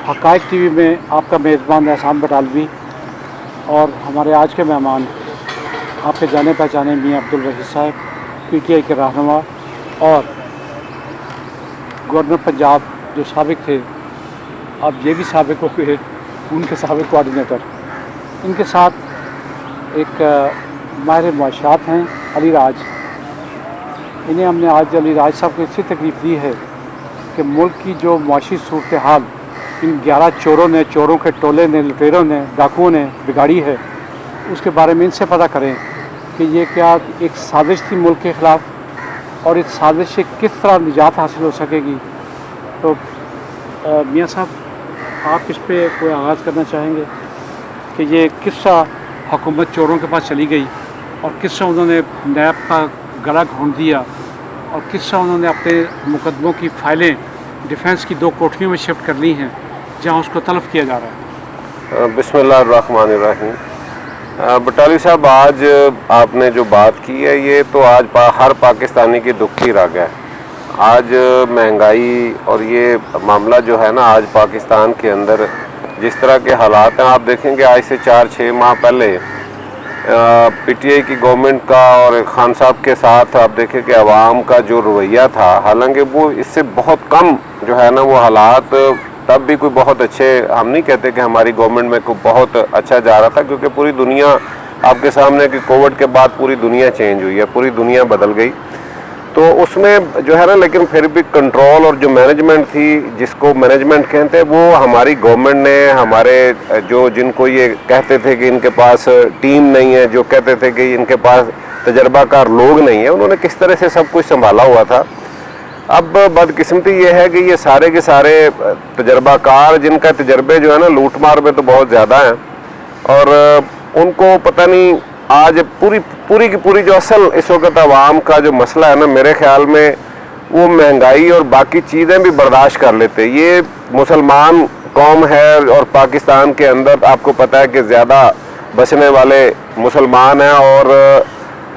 हक़ाइक़ TV में आपका मेज़बान एहसान बटालवी और हमारे आज के मेहमान आपके जाने पहचाने मियाँ अब्दुल रशीद साहब, पीटीआई के रहनुमा और गवर्नर पंजाब जो साबिक थे, अब ये भी साबिक हो गए, उनके साबिक कोऑर्डिनेटर। इनके साथ एक माहिर मुआशरात हैं अली राज। इन्हें हमने आज अली राज साहब को इससे तकलीफ़ दी है कि मुल्क की जो मुआशी सूरत हाल इन 11 चोरों के टोले ने, लुटेरों ने, डाकुओं ने बिगाड़ी है, उसके बारे में इनसे पता करें कि ये क्या एक साजिश थी मुल्क के ख़िलाफ़ और इस साजिश से किस तरह निजात हासिल हो सकेगी। तो मियाँ साहब, आप इस पर कोई आगाज़ करना चाहेंगे कि ये किस तरह हुकूमत चोरों के पास चली गई और किस तरह उन्होंने नैब का गला घोंट दिया और किस तरह उन्होंने अपने मुकदमों की फ़ाइलें डिफेंस की 2 कोठरियों में शिफ्ट कर ली हैं जहां उसको तलब किया जा रहा है। बिस्मिल्लाहिर्रहमानिर्रहीम। बटाली साहब, आज आपने जो बात की है ये तो आज हर पाकिस्तानी की दुख की राग है। आज महंगाई और ये मामला जो है ना, आज पाकिस्तान के अंदर जिस तरह के हालात हैं, आप देखेंगे आज से 4-6 माह पहले पीटीआई की गवर्नमेंट का और खान साहब के साथ आप देखें कि अवाम का जो रवैया था, हालांकि वो इससे बहुत कम जो है ना वो हालात, तब भी कोई बहुत अच्छे, हम नहीं कहते कि हमारी गवर्नमेंट में कोई बहुत अच्छा जा रहा था, क्योंकि पूरी दुनिया आपके सामने कि कोविड के बाद पूरी दुनिया चेंज हुई है, पूरी दुनिया बदल गई। तो उसमें जो है ना, लेकिन फिर भी कंट्रोल और जो मैनेजमेंट थी, जिसको मैनेजमेंट कहते हैं, वो हमारी गवर्नमेंट ने, हमारे जो जिनको ये कहते थे कि इनके पास टीम नहीं है, जो कहते थे कि इनके पास तजर्बाकार लोग नहीं है, उन्होंने किस तरह से सब कुछ संभाला हुआ था। अब बदकिस्मती ये है कि ये सारे के सारे तजर्बाकार, जिनका तजर्बे जो है ना लूट मार में तो बहुत ज़्यादा हैं, और उनको पता नहीं आज पूरी की पूरी जो असल इस वक्त आवाम का जो मसला है ना, मेरे ख्याल में वो महंगाई और बाकी चीज़ें भी बर्दाश्त कर लेते। ये मुसलमान कौम है और पाकिस्तान के अंदर आपको पता है कि ज़्यादा बसने वाले मुसलमान हैं, और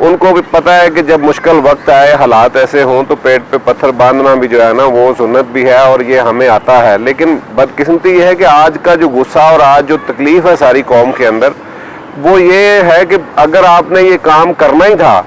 उनको भी पता है कि जब मुश्किल वक्त आए, हालात ऐसे हों, तो पेट पे पत्थर बांधना भी जो है ना वो सुन्नत भी है और ये हमें आता है। लेकिन बदकिस्मती ये है कि आज का जो गुस्सा और आज जो तकलीफ़ है सारी कौम के अंदर, वो ये है कि अगर आपने ये काम करना ही था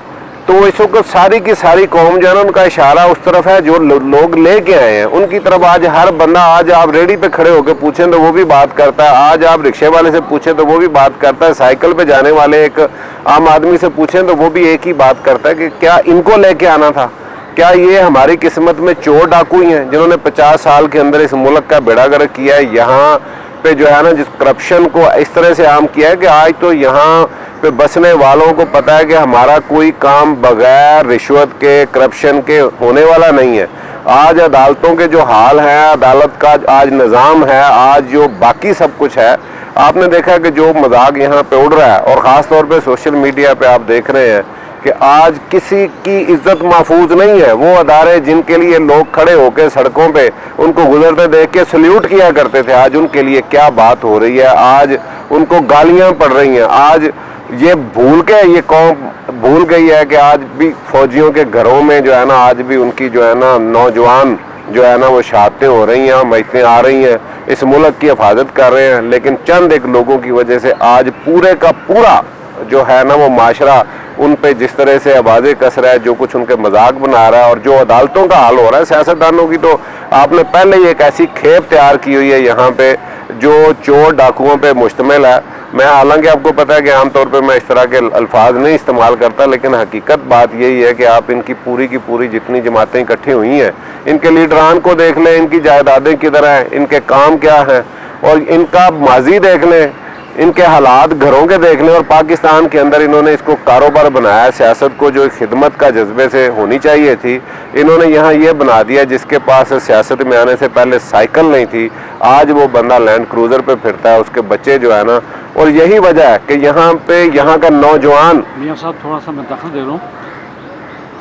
तो इस वक्त सारी की सारी कौम जो है ना, उनका इशारा उस तरफ है जो लोग लेके आए हैं उनकी तरफ। आज हर बंदा, आज आप रेडी पे खड़े होकर पूछें तो वो भी बात करता है, आज आप रिक्शे वाले से पूछें तो वो भी बात करता है, साइकिल पे जाने वाले एक आम आदमी से पूछें तो वो भी एक ही बात करता है कि क्या इनको लेके आना था, क्या ये हमारी किस्मत में चोर डाकू ही हैं जिन्होंने 50 साल के अंदर इस मुल्क का बेड़ा गर्क किया है। यहाँ पे जो है ना, जिस करप्शन को इस तरह से आम किया है कि आज तो यहाँ पे बसने वालों को पता है कि हमारा कोई काम बगैर रिश्वत के, करप्शन के होने वाला नहीं है। आज अदालतों के जो हाल हैं, अदालत का आज निज़ाम है, आज जो बाकी सब कुछ है, आपने देखा कि जो मजाक यहाँ पे उड़ रहा है, और ख़ास तौर पे सोशल मीडिया पे आप देख रहे हैं कि आज किसी की इज्जत महफूज नहीं है। वो अदारे जिनके लिए लोग खड़े होकर सड़कों पे उनको गुजरते देख के सल्यूट किया करते थे, आज उनके लिए क्या बात हो रही है, आज उनको गालियां पड़ रही हैं। आज ये भूल के ये कौम भूल गई है कि आज भी फौजियों के घरों में जो है ना, आज भी उनकी जो है ना नौजवान जो है ना वो शहादतें हो रही हैं, मैतें आ रही हैं, इस मुल्क की हिफाजत कर रहे हैं। लेकिन चंद एक लोगों की वजह से आज पूरे का पूरा जो है ना वो माशरा उन पे जिस तरह से आवाज़ें कस रहा है, जो कुछ उनके मजाक बना रहा है, और जो अदालतों का हाल हो रहा है सियासतदानों की, तो आपने पहले ही एक ऐसी खेप तैयार की हुई है यहाँ पे जो चोर डाकुओं पे मुश्तमिल है। मैं हालांकि आपको पता है कि आमतौर पे मैं इस तरह के अल्फाज नहीं इस्तेमाल करता, लेकिन हकीकत बात यही है कि आप इनकी पूरी की पूरी जितनी जमातें इकट्ठी हुई हैं, इनके लीडरान को देख लें, इनकी जायदादें किधर हैं, इनके काम क्या हैं, और इनका माजी देख लें, इनके हालात घरों के देख लें, और पाकिस्तान के अंदर इन्होंने इसको कारोबार बनाया। सियासत को जो खिदमत का जज्बे से होनी चाहिए थी, इन्होंने यहाँ ये बना दिया। जिसके पास सियासत में आने से पहले साइकिल नहीं थी, आज वो बंदा लैंड क्रूज़र पे फिरता है, उसके बच्चे जो है ना, और यही वजह है कि यहाँ पे यहाँ का नौजवान। मियाँ साहब, थोड़ा सा मैं दखल दे रहा हूँ।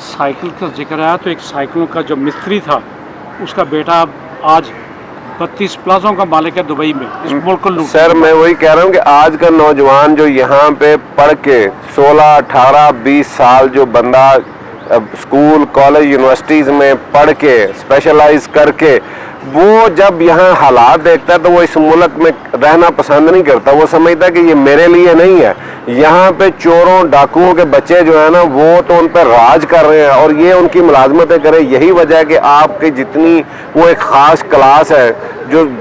साइकिल का जिक्र आया तो एक साइकिलों का जो मिस्त्री था, उसका बेटा आज 32 प्लाजों का मालिक है दुबई में, इस मुल्क को लूट। सर, मैं वही कह रहा हूँ कि आज का नौजवान जो यहाँ पे पढ़ के 16, 18, 20 साल जो बंदा स्कूल, कॉलेज, यूनिवर्सिटीज़ में पढ़ के स्पेशलाइज करके وہ جب یہاں حالات دیکھتا ہے تو وہ اس ملک میں رہنا پسند نہیں کرتا. وہ سمجھتا ہے کہ یہ میرے لیے نہیں ہے. یہاں پہ چوروں ڈاکوؤں کے بچے جو ہیں نا وہ تو ان پہ راج کر رہے ہیں اور یہ ان کی ملازمتیں کریں. یہی وجہ ہے کہ آپ کی جتنی وہ ایک خاص کلاس ہے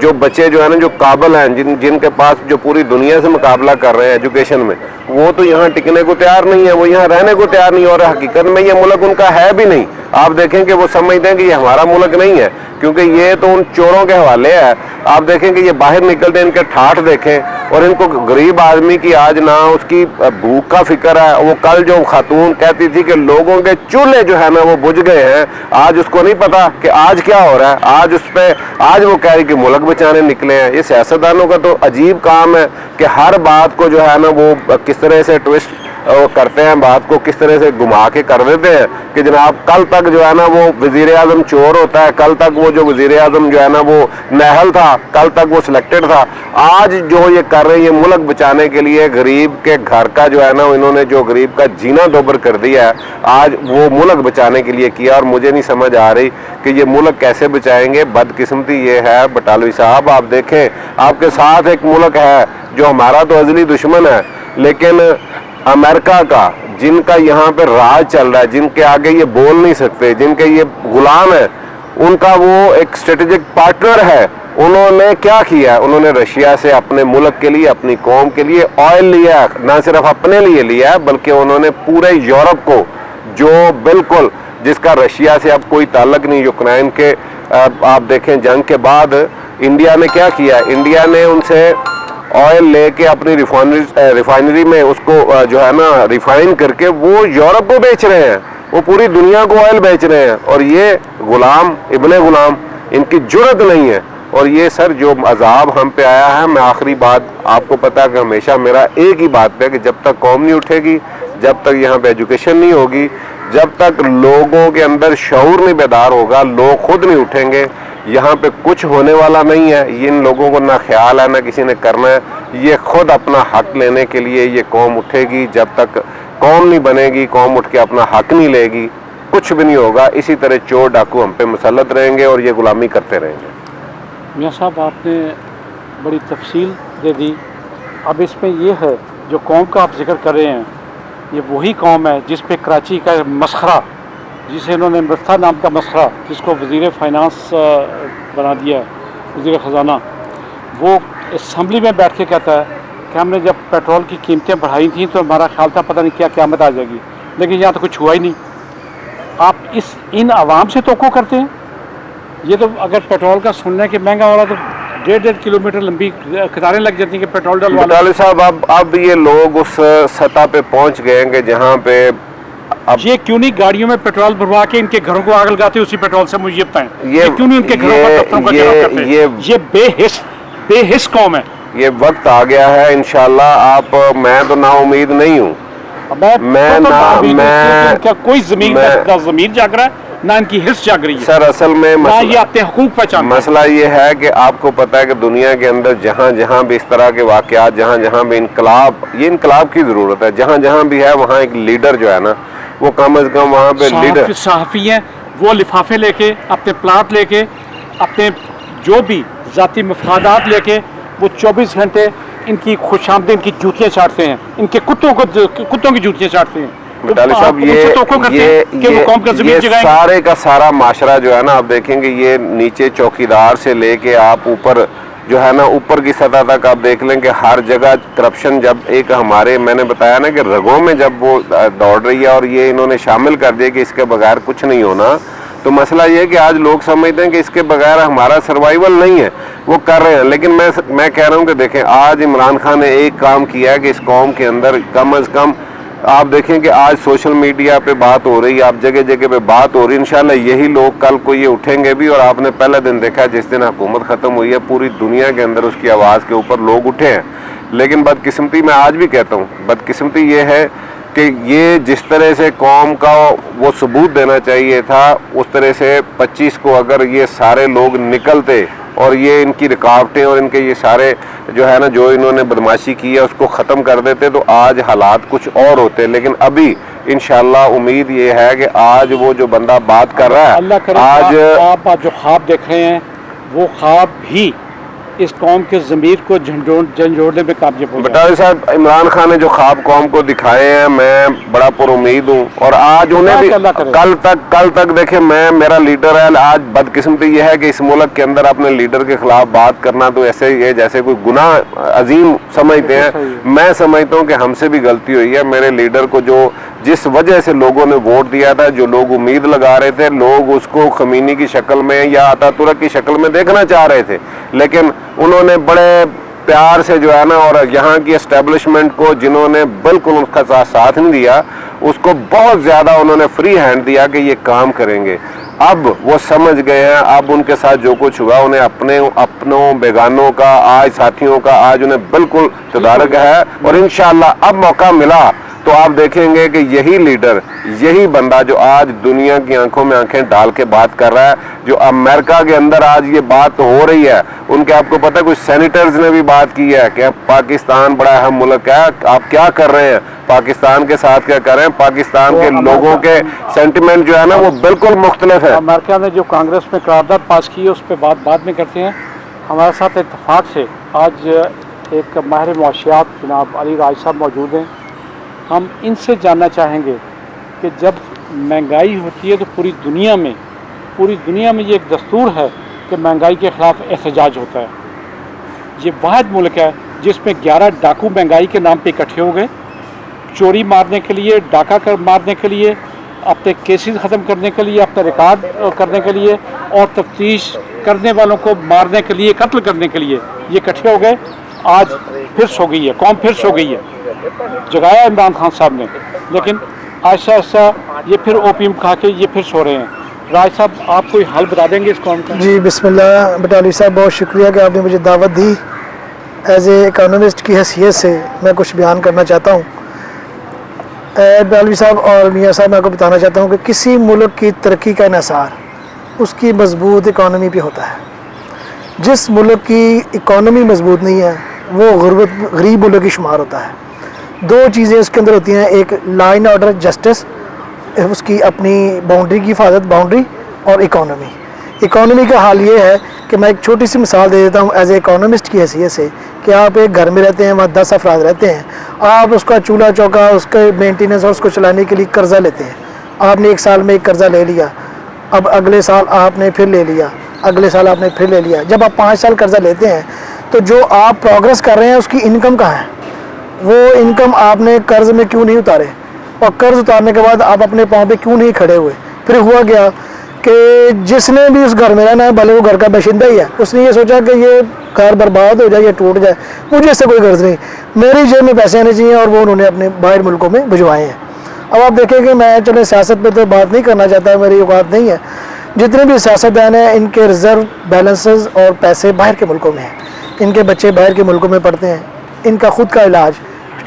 جو بچے جو ہے نا جو قابل ہیں جن کے پاس جو پوری دنیا سے مقابلہ کر رہے ہیں ایجوکیشن میں, وہ تو یہاں ٹکنے کو تیار نہیں ہے, وہ یہاں رہنے کو تیار نہیں. اور حقیقت میں یہ ملک ان کا ہے بھی نہیں. آپ دیکھیں کہ وہ سمجھتے ہیں کہ یہ ہمارا ملک نہیں ہے کیونکہ یہ تو ان چوروں کے حوالے ہے. آپ دیکھیں کہ یہ باہر نکلتے ہیں, ان کے ٹھاٹھ دیکھیں, اور ان کو غریب آدمی کی آج نہ اس کی بھوک کا فکر ہے. وہ کل جو خاتون کہتی تھی کہ لوگوں کے چولہے جو ہے نا وہ بجھ گئے ہیں, آج اس کو نہیں پتا کہ آج کیا ہو رہا ہے. آج وہ کہہ رہی کہ ملک بچانے نکلے ہیں. یہ سیاستدانوں کا تو عجیب کام ہے کہ ہر بات کو جو ہے نا وہ کس طرح سے ٹوسٹ کرتے ہیں, بات کو کس طرح سے گھما کے کر دیتے ہیں کہ جناب کل تک جو ہے نا وہ وزیر اعظم چور ہوتا ہے, کل تک وہ جو وزیر اعظم جو ہے نا وہ نااہل تھا, کل تک وہ سلیکٹڈ تھا. آج جو یہ کر رہے ہیں یہ ملک بچانے کے لیے غریب کے گھر کا جو ہے نا انہوں نے جو غریب کا جینا دوبر کر دیا ہے, آج وہ ملک بچانے کے لیے کیا. اور مجھے نہیں سمجھ آ رہی کہ یہ ملک کیسے بچائیں گے. بدقسمتی یہ ہے بٹالوی صاحب, آپ دیکھیں آپ کے ساتھ ایک ملک ہے جو ہمارا تو ازلی دشمن ہے, لیکن امریکہ کا جن کا یہاں پہ راج چل رہا ہے, جن کے آگے یہ بول نہیں سکتے, جن کے یہ غلام ہیں, ان کا وہ ایک اسٹریٹجک پارٹنر ہے. انہوں نے کیا کیا؟ انہوں نے رشیا سے اپنے ملک کے لیے, اپنی قوم کے لیے آئل لیا, نہ صرف اپنے لیے لیا بلکہ انہوں نے پورے یورپ کو, جو بالکل جس کا رشیا سے اب کوئی تعلق نہیں, یوکرائن کے آپ دیکھیں جنگ کے بعد انڈیا نے کیا کیا, انڈیا نے ان سے آئل لے کے اپنی ریفائنری میں اس کو جو ہے نا ریفائن کر کے وہ یورپ کو بیچ رہے ہیں, وہ پوری دنیا کو آئل بیچ رہے ہیں. اور یہ غلام ابن غلام, ان کی جرت نہیں ہے. اور یہ سر جو عذاب ہم پہ آیا ہے, میں آخری بات آپ کو پتا کہ ہمیشہ میرا ایک ہی بات ہے کہ جب تک قوم نہیں اٹھے گی, جب تک یہاں پہ ایجوکیشن نہیں ہوگی, جب تک لوگوں کے اندر شعور نہیں بیدار ہوگا, لوگ خود نہیں اٹھیں گے, یہاں پہ کچھ ہونے والا نہیں ہے. یہ ان لوگوں کو نہ خیال ہے نہ کسی نے کرنا ہے. یہ خود اپنا حق لینے کے لیے یہ قوم اٹھے گی. جب تک قوم نہیں بنے گی, قوم اٹھ کے اپنا حق نہیں لے گی, کچھ بھی نہیں ہوگا. اسی طرح چور ڈاکو ہم پہ مسلط رہیں گے اور یہ غلامی کرتے رہیں گے. میاں صاحب آپ نے بڑی تفصیل دے دی. اب اس میں یہ ہے جو قوم کا آپ ذکر کر رہے ہیں, یہ وہی قوم ہے جس پہ کراچی کا مسخرہ, جسے انہوں نے مرتھا نام کا مسخرہ, جس کو وزیر فائنانس بنا دیا ہے, وزیر خزانہ, وہ اسمبلی میں بیٹھ کے کہتا ہے کہ ہم نے جب پیٹرول کی قیمتیں بڑھائی تھیں تو ہمارا خیال تھا پتہ نہیں کیا قیامت آ جائے گی, لیکن یہاں تو کچھ ہوا ہی نہیں. آپ ان عوام سے توقع کرتے ہیں؟ یہ تو اگر پیٹرول کا سننے کے مہنگا ہو رہا تو 1.5 کلومیٹر لمبی قطاریں لگ جاتی ہیں کہ پیٹرول ڈلوا لیں. بٹالوی صاحب اب یہ لوگ اس سطح پہ پہنچ گئے ہیں کہ جہاں پہ یہ کیوں نہیں گاڑیوں میں پیٹرول بھروا کے ان کے گھروں کو آگ لگاتے اسی پیٹرول سے مجھے بتائیں, یہ کیوں نہیں ان کے گھروں پر دفتروں کا گھیراؤ کرتے؟ یہ بے حس قوم ہے. یہ وقت آ گیا ہے انشاءاللہ. آپ میں تو نا امید نہیں ہوں. کیا کوئی زمین جاگ رہا ہے نہ ان کی حص جاگ رہی ہے سر. اصل میں یہ اپنے حقوق پہچان. مسئلہ یہ ہے کہ آپ کو پتہ ہے کہ دنیا کے اندر جہاں جہاں بھی اس طرح کے واقعات, جہاں جہاں بھی یہ انقلاب کی ضرورت ہے, جہاں جہاں بھی ہے وہاں ایک لیڈر جو ہے نا وہ کم از کم وہاں پہ لیڈر صحافی ہیں, وہ لفافے لے کے, اپنے پلاٹ لے کے, اپنے جو بھی ذاتی مفادات لے کے, وہ 24 گھنٹے ان کی خوش آمدید کی جوتیاں چاٹتے ہیں, ان کے کتوں کی جوتیاں چاٹتے ہیں. بٹالی صاحب یہ سارے کا سارا معاشرہ جو ہے نا آپ دیکھیں گے, یہ نیچے چوکیدار سے لے کے آپ اوپر جو ہے نا اوپر کی سطح تک آپ دیکھ لیں کہ ہر جگہ کرپشن. جب ایک ہمارے میں نے بتایا نا کہ رگوں میں جب وہ دوڑ رہی ہے اور یہ انہوں نے شامل کر دیا کہ اس کے بغیر کچھ نہیں ہونا, تو مسئلہ یہ ہے کہ آج لوگ سمجھتے ہیں کہ اس کے بغیر ہمارا سروائیول نہیں ہے, وہ کر رہے ہیں. لیکن میں کہہ رہا ہوں کہ دیکھیں آج عمران خان نے ایک کام کیا ہے کہ اس قوم کے اندر کم از کم آپ دیکھیں کہ آج سوشل میڈیا پہ بات ہو رہی ہے, آپ جگہ جگہ پہ بات ہو رہی ہے. انشاءاللہ یہی لوگ کل کو یہ اٹھیں گے بھی. اور آپ نے پہلا دن دیکھا جس دن حکومت ختم ہوئی ہے پوری دنیا کے اندر اس کی آواز کے اوپر لوگ اٹھے ہیں. لیکن بدقسمتی میں آج بھی کہتا ہوں, بدقسمتی یہ ہے کہ یہ جس طرح سے قوم کا وہ ثبوت دینا چاہیے تھا, اس طرح سے 25 کو اگر یہ سارے لوگ نکلتے اور یہ ان کی رکاوٹیں اور ان کے یہ سارے جو ہے نا جو انہوں نے بدماشی کی ہے اس کو ختم کر دیتے تو آج حالات کچھ اور ہوتے. لیکن ابھی انشاءاللہ امید یہ ہے کہ آج وہ جو بندہ بات کر رہا ہے, اللہ کرے آپ جو خواب دیکھ رہے ہیں वो ख्वाब भी इस कौम के ज़मीर को झंझोड़ने में कामयाब हो गया। बटाली साहब, इमरान खान ने जो ख्वाब कौम को दिखाए हैं, मैं बड़ा पुरुमीद हूँ और आज उन्हें भी कल तक देखे, मेरा लीडर है, आज बदकिस्मती ये है कि इस मुल्क के अंदर अपने लीडर के खिलाफ बात करना तो ऐसे ये जैसे कोई गुनाह अजीम समझते हैं। मैं समझता हूँ कि हमसे भी गलती हुई है। मेरे लीडर को जिस वजह से लोगों ने वोट दिया था, जो लोग उम्मीद लगा रहे थे, लोग उसको खमीनी की शक्ल में या अतातुर्क की शक्ल में देखना चाह रहे थे, लेकिन उन्होंने बड़े प्यार से जो है ना, और यहाँ की एस्टेब्लिशमेंट को जिन्होंने बिल्कुल उसका साथ नहीं दिया, उसको बहुत ज़्यादा उन्होंने फ्री हैंड दिया कि ये काम करेंगे। अब वो समझ गए हैं, अब उनके साथ जो कुछ हुआ उन्हें अपनों बेगानों का, आज साथियों का आज उन्हें बिल्कुल तदारक है। और इंशाअल्लाह अब मौका मिला तो आप देखेंगे कि यही लीडर, यही बंदा जो आज दुनिया की आंखों में आंखें डाल के बात कर रहा है, जो अमेरिका के अंदर आज ये बात हो रही है, उनके आपको पता है कुछ सेनेटर्स ने भी बात की है कि पाकिस्तान बड़ा अहम मुल्क है, आप क्या कर रहे हैं, पाकिस्तान के साथ क्या कर रहे हैं। पाकिस्तान के लोगों के सेंटिमेंट जो है ना वो बिल्कुल मुख्तलिफ है। अमेरिका ने जो कांग्रेस में करारदाद पास की है उस पर बात बाद में करते हैं। हमारे साथ इत्तेफाक से आज एक माहिर मुआशियात जनाब अली राज साहब मौजूद हैं। हम इनसे जानना चाहेंगे कि जब महंगाई होती है तो पूरी दुनिया में ये एक दस्तूर है कि महंगाई के ख़िलाफ़ एहतजाज होता है। ये वाहिद मुल्क है जिसमें 11 डाकू महंगाई के नाम पे इकट्ठे हो गए, चोरी मारने के लिए, डाका कर मारने के लिए, अपने केसेस ख़त्म करने के लिए, अपना रिकॉर्ड करने के लिए और तफ्तीश करने वालों को मारने के लिए, कत्ल करने के लिए ये इकट्ठे हो गए। आज फिर सो गई है कौम, फिर सो गई है। जगाया इमरान खान साहब ने, लेकिन आहिस्ता आहिस्ता ये फिर ओपीएम खा के ये फिर सो रहे हैं। राज साहब, आप कोई हल बता देंगे इस कौम का? जी बिस्मिल्लाह। बटाली साहब, बहुत शुक्रिया कि आपने मुझे दावत दी। एज ए इकोनॉमिस्ट की हैसियत से मैं कुछ बयान करना चाहता हूँ। बटाली साहब और मियाँ साहब, मैं आपको बताना चाहता हूँ कि किसी मुल्क की तरक्की का इन्हिसार उसकी मजबूत इकोनॉमी पे होता है। जिस मुल्क की इकोनॉमी मजबूत नहीं है वो गरीब मुल्क की शुमार होता है। दो चीज़ें उसके अंदर होती हैं, एक लॉ एंड ऑर्डर जस्टिस, उसकी अपनी बाउंड्री की हिफाजत, बाउंड्री, और इकोनॉमी। इकोनॉमी का हाल ये है कि मैं एक छोटी सी मिसाल दे देता हूँ एज ए इकोनॉमिस्ट की हैसियत से, कि आप एक घर में रहते हैं, वहाँ 10 अफराद रहते हैं, आप उसका चूल्हा चौका, उसके मेंटेनेंस और उसको चलाने के लिए कर्ज़ा लेते हैं। आपने एक साल में एक कर्ज़ा ले लिया, अब अगले साल आपने फिर ले लिया, अगले साल आपने फिर ले लिया। जब आप 5 साल कर्ज़ा लेते हैं तो जो आप प्रोग्रेस कर रहे हैं उसकी इनकम कहाँ है? वो इनकम आपने कर्ज़ में क्यों नहीं उतारे, और कर्ज़ उतारने के बाद आप अपने पाँव पे क्यों नहीं खड़े हुए? फिर हुआ क्या कि जिसने भी उस घर में रहना है, भले वो घर का बाशिंदा ही है, उसने ये सोचा कि ये घर बर्बाद हो जाए या टूट जाए, मुझे इससे कोई गर्ज नहीं, मेरी जेब में पैसे आने चाहिए, और वो उन्होंने अपने बाहर मुल्कों में भिजवाए हैं। अब आप देखें कि मैं चले सियासत पे तो बात नहीं करना चाहता, मेरी औकात नहीं है। जितने भी सियासतदान हैं इनके रिज़र्व बैलेंसेस और पैसे बाहर के मुल्कों में हैं, इनके बच्चे बाहर के मुल्कों में पढ़ते हैं, इनका ख़ुद का इलाज,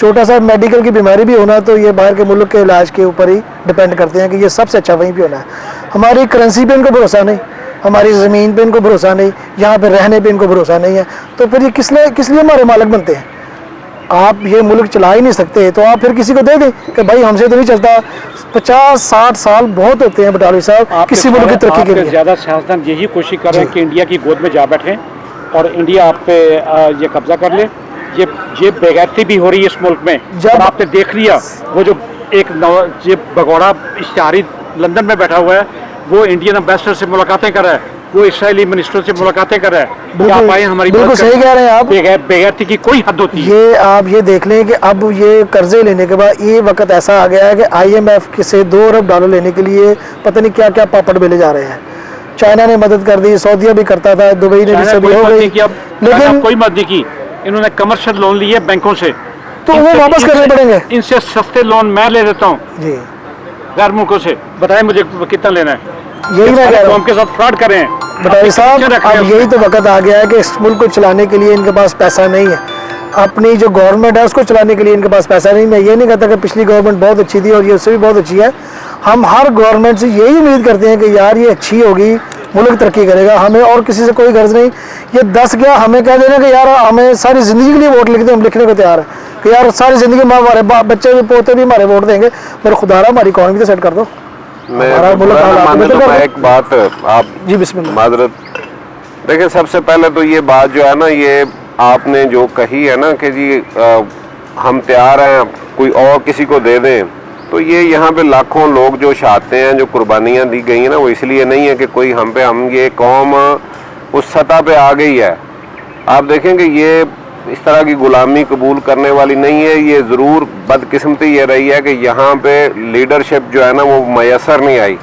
छोटा सा मेडिकल की बीमारी भी होना तो ये बाहर के मुल्क के इलाज के ऊपर ही डिपेंड करते हैं कि ये सबसे अच्छा वहीं पे होना है। हमारी करेंसी पे इनको भरोसा नहीं, हमारी ज़मीन पे इनको भरोसा नहीं, यहाँ पे रहने पे इनको भरोसा नहीं है, तो फिर ये किस लिए हमारे मालिक बनते हैं? आप ये मुल्क चला ही नहीं सकते तो आप फिर किसी को दे दें कि भाई हमसे तो नहीं चलता। 50-60 साल बहुत होते हैं बटाली साहब किसी मुल्क की तरक्की के लिए। ज़्यादा सियासतदान यही कोशिश कर रहे हैं कि इंडिया की गोद में जा बैठे और इंडिया आप पे ये कब्जा कर ले। ये बेगैरती भी हो रही है इस मुल्क में। जब आपने देख लिया वो जो एक ये भगोड़ा इश्तिहारी लंदन में बैठा हुआ है, वो इंडियन एम्बेसडर से मुलाकातें कर रहा है, वो इसराइली मिनिस्टर से मुलाकातें कर रहा है। क्या आप आए हमारी? बिल्कुल सही कह रहे हैं आप। बेगैरती की कोई हद होती है? ये आप ये देख लें कि अब ये कर्जे लेने के बाद ये वक्त ऐसा आ गया है कि IMF से $2 अरब लेने के लिए पता नहीं क्या क्या पापड़ बेले जा रहे हैं। चाइना ने मदद कर दी, सऊदीया भी करता था, दुबई ने भी सब हो गई, लेकिन कोई मदद नहीं की। इन्होंने कमर्शियल लोन लिए बैंकों से, तो वो वापस करने पड़ेंगे। इनसे सस्ते लोन मैं ले देता हूँ जी गैर मुल्कों से। बताएं मुझे कितना लेना है? यही मैं कह रहा हूँ, उनके साथ फ्रॉड करें। बटाली साहब अब यही तो वक्त आ गया है कि इस मुल्क को चलाने के लिए इनके पास पैसा नहीं है। अपनी जो गवर्नमेंट है उसको चलाने के लिए इनके पास पैसा नहीं। मैं ये नहीं कहता कि पिछली गवर्नमेंट बहुत अच्छी थी और ये उससे भी बहुत अच्छी है। हम हर गवर्नमेंट से यही उम्मीद करते हैं कि यार ये अच्छी होगी, मुल्क तरक्की करेगा, हमें और किसी से कोई गर्ज नहीं। ये 10 क्या हमें कह देना कि यार हमें सारी ज़िंदगी के लिए वोट लिख दें, हम लिखने को तैयार है कि यार सारी ज़िंदगी में हमारे बच्चे भी पोते भी हमारे वोट देंगे, मेरे खुदारा हमारी इकॉनमी तो सेट कर दो। मैं एक बात आप जी बिस्मिल्लाह। माजरत देखिए, सबसे पहले तो ये बात जो है ना, ये आपने जो कही है ना कि जी हम तैयार हैं कोई और किसी को दे दें, तो ये यहाँ पे लाखों लोग जो चाहते हैं, जो कुर्बानियाँ दी गई हैं ना, वो इसलिए नहीं है कि कोई हम ये कौम उस सतह पे आ गई है। आप देखेंगे ये इस तरह की गुलामी कबूल करने वाली नहीं है। ये ज़रूर बदकिस्मती ये रही है कि यहाँ पे लीडरशिप जो है ना वो मैसर नहीं आई।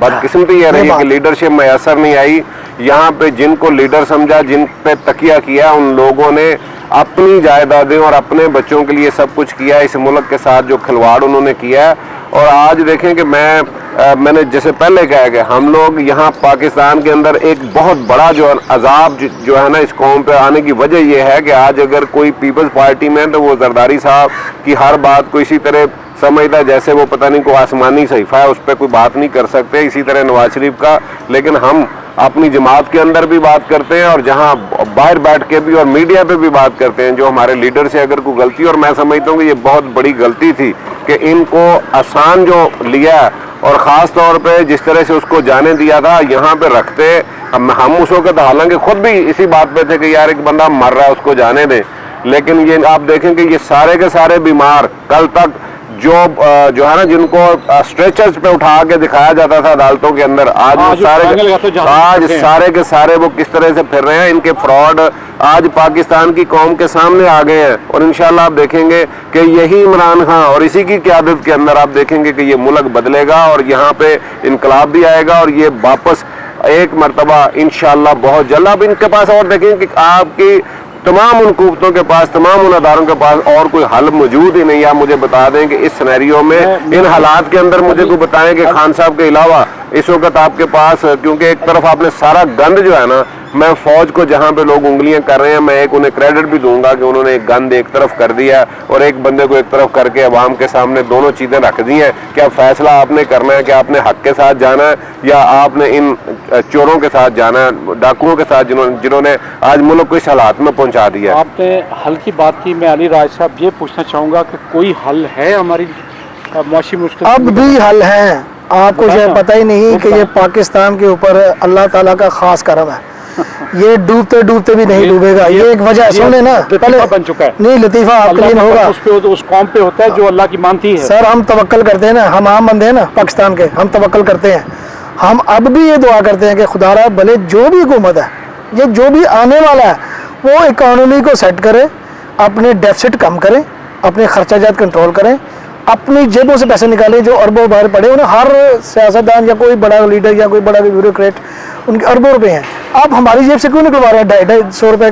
बदकिस्मती ये रही है कि लीडरशिप मैसर नहीं आई। यहाँ पे जिनको लीडर समझा, जिन पे तकिया किया, उन लोगों ने अपनी जायदादें और अपने बच्चों के लिए सब कुछ किया। इस मुल्क के साथ जो खिलवाड़ उन्होंने किया है, और आज देखें कि मैंने जैसे पहले कहा कि हम लोग यहाँ पाकिस्तान के अंदर एक बहुत बड़ा जो अजाब जो है ना इस कौम पे आने की वजह यह है कि आज अगर कोई पीपल्स पार्टी में है तो वो जरदारी साहब की हर बात को इसी तरह समझता है जैसे वो पता नहीं कोई आसमानी सहीफा है, उस पर कोई बात नहीं कर सकते। इसी तरह नवाज शरीफ का, लेकिन हम अपनी जमात के अंदर भी बात करते हैं और जहां बाहर बैठ के भी और मीडिया पे भी बात करते हैं। जो हमारे लीडर से अगर कोई गलती, और मैं समझता हूँ कि ये बहुत बड़ी गलती थी कि इनको आसान जो लिया और ख़ास तौर पे जिस तरह से उसको जाने दिया था, यहाँ पे रखते हम उस वक्त हालांकि खुद भी इसी बात पे थे कि यार एक बंदा मर रहा है उसको जाने दें, लेकिन ये आप देखें कि ये सारे के सारे बीमार कल तक जो है ना जिनको स्ट्रेचर्स पे उठा के दिखाया जाता था अदालतों के अंदर, आज सारे के सारे वो किस तरह से फिर रहे हैं। इनके फ्रॉड आज पाकिस्तान की कौम के सामने आ गए हैं और इंशाल्लाह आप देखेंगे कि यही इमरान खान और इसी की क़यादत के अंदर आप देखेंगे कि ये मुल्क बदलेगा और यहाँ पे इनकलाब भी आएगा और ये वापस एक मरतबा इंशाल्लाह बहुत जल्द। आप इनके पास और देखें कि आपकी तमाम उन कुव्वतों के पास, तमाम उन अदारों के पास और कोई हल मौजूद ही नहीं। आप मुझे बता दें कि इस सिनेरियो में, इन हालात के अंदर मुझे कोई बताएं कि खान साहब के अलावा इस वक्त आपके पास, क्योंकि एक तरफ आपने सारा गंद जो है ना, मैं फौज को जहां पे लोग उंगलियां कर रहे हैं, मैं एक उन्हें क्रेडिट भी दूंगा कि उन्होंने एक गंद एक तरफ कर दिया और एक बंदे को एक तरफ करके अवाम के सामने दोनों चीज़ें रख दी हैं कि अब फैसला आपने करना है कि आपने हक के साथ जाना है या आपने इन चोरों के साथ जाना है, डाकुओं के साथ जिन्होंने आज मुल्क को इस हालात में पहुंचा दिया। आपने हल की बात की, मैं अली राज साहब ये पूछना चाहूँगा कि कोई हल है हमारी माशी मुश्किल? अब भी हल है। आपको शायद पता ही नहीं कि ये पाकिस्तान के ऊपर अल्लाह ताला का खास करम है। ये डूबते डूबते भी नहीं डूबेगा। ये एक वजह सुने ना, पहले बन चुका है। नहीं, लतीफा आपके लिए होगा, उस पे उस कौम पे होता है जो अल्लाह की मानती है। सर हम तवक्कल करते हैं ना, हम आम बंदे हैं ना पाकिस्तान के, हम तवक्कल करते हैं। हम अब भी ये दुआ करते हैं कि खुदारा भले जो भी हुकूमत है, ये जो भी आने वाला है, वो इकॉनमी को सेट करे, अपने डेफिसिट कम करें, अपने खर्चाजात कंट्रोल करें, अपनी जेबों से पैसे निकालें। जो अरबों बाहर पड़े उन्हें, हर सियासतदान या कोई बड़ा लीडर या कोई बड़ा ब्यूरोक्रेट, उनके अरबों रुपए हैं। आप हमारी जेब से क्यों निकलवा रहे हैं? 250 रुपये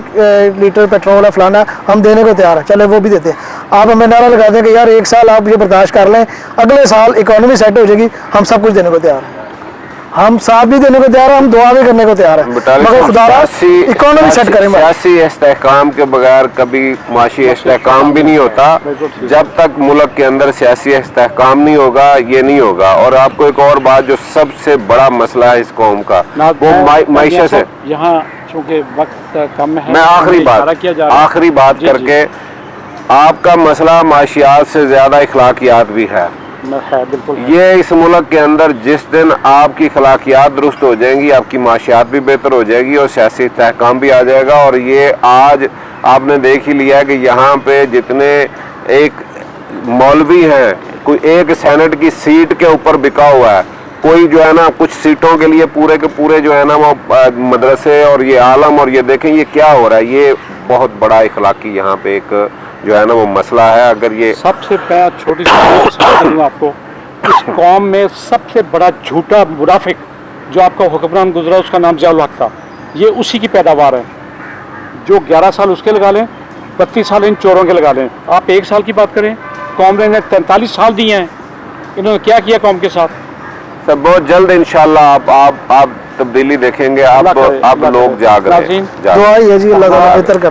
लीटर पेट्रोल है, फलाना, हम देने को तैयार है, चले वो भी देते हैं। आप हमें नारा लगा दें कि यार एक साल आप ये बर्दाश्त कर लें, अगले साल इकॉनमी सेट हो जाएगी, हम सब कुछ देने को तैयार हैं, हम साथ भी देने को तैयार है, हम दुआ भी करने को तैयार है, मगर खुदारा इकॉनमी सेट करें। सियासी इस्तेहकाम के बगैर कभी माशी इस्तेहकाम भी नहीं होता। जब तक मुल्क के अंदर सियासी इस्तेहकाम नहीं होगा, ये नहीं होगा। और आपको एक और बात, जो सबसे बड़ा मसला है इस कौम का, वो माइशत है। यहाँ चूँकि वक्त कम है, मैं आखिरी बात करके, आपका मसला माशियात से ज़्यादा इखलाकियात भी है। बिल्कुल। ये इस मुल्क के अंदर जिस दिन आपकी अखलाकियात दुरुस्त हो जाएंगी, आपकी माशियात भी बेहतर हो जाएगी और सियासी तहकाम भी आ जाएगा। और ये आज आपने देख ही लिया कि यहाँ पे जितने एक मौलवी हैं, कोई एक सेनेट की सीट के ऊपर बिका हुआ है, कोई जो है ना कुछ सीटों के लिए पूरे के पूरे जो है ना वो मदरसे और ये आलम, और ये देखें ये क्या हो रहा है। ये बहुत बड़ा इखलाकी यहाँ पे एक जो है ना वो मसला है। अगर ये सबसे छोटी सी आपको, इस कौम में सबसे बड़ा झूठा मुनाफिक जो आपका हुक्मरान गुजरा, उसका नाम ज़िया उल हक था। ये उसी की पैदावार है। जो 11 साल उसके लगा लें, 32 साल इन चोरों के लगा लें। आप 1 साल की बात करें, कौम ने 43 साल दिए हैं, इन्होंने क्या किया कौम के साथ? सब बहुत जल्द इंशाल्लाह आप तब्दीली देखेंगे। आप लोग जाग रहे हैं। दुआ है जी, अल्लाह ताला बेहतर कर।